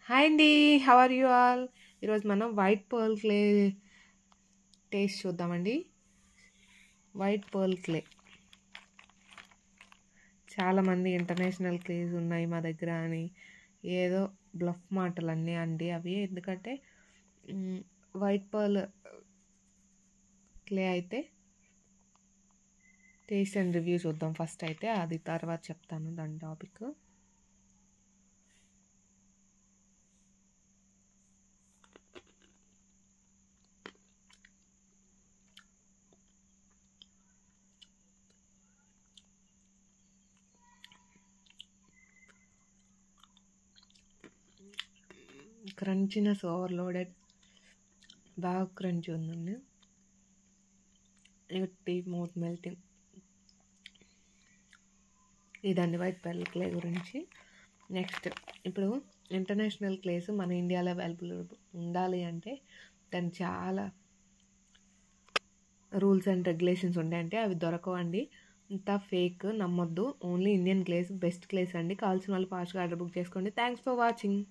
Hi అండి, how are you all? ఈరోజు మనం వైట్ పర్ల్ క్లే టేస్ట్ చూద్దామండి. వైట్ పర్ల్ క్లే చాలామంది ఇంటర్నేషనల్ క్లేస్ ఉన్నాయి మా దగ్గర అని ఏదో బ్లఫ్ మాటలన్నీ అండి అవి. ఎందుకంటే వైట్ పర్ల్ క్లే అయితే టేస్ట్ అండ్ రివ్యూ చూద్దాం ఫస్ట్. అయితే అది తర్వాత చెప్తాను దాని టాపిక్. క్రంచినెస్ ఓవర్లోడెడ్, బాగా క్రంచీ ఉందండి. టీ మౌత్ మెల్టింగ్. ఇదండి వైట్ పర్ల్ క్లే గురించి. నెక్స్ట్, ఇప్పుడు ఇంటర్నేషనల్ క్లేస్ మన ఇండియాలో అవైలబుల్ ఉండాలి అంటే దాని చాలా రూల్స్ అండ్ రెగ్యులేషన్స్ ఉంటాయంటే అవి దొరకవండి. ఇంత ఫేక్ నమ్మొద్దు. ఓన్లీ ఇండియన్ క్లేస్ బెస్ట్ క్లేస్ అండి. కావాల్సిన వాళ్ళు ఫాస్ట్గా ఆర్డర్ బుక్ చేసుకోండి. Thanks for watching.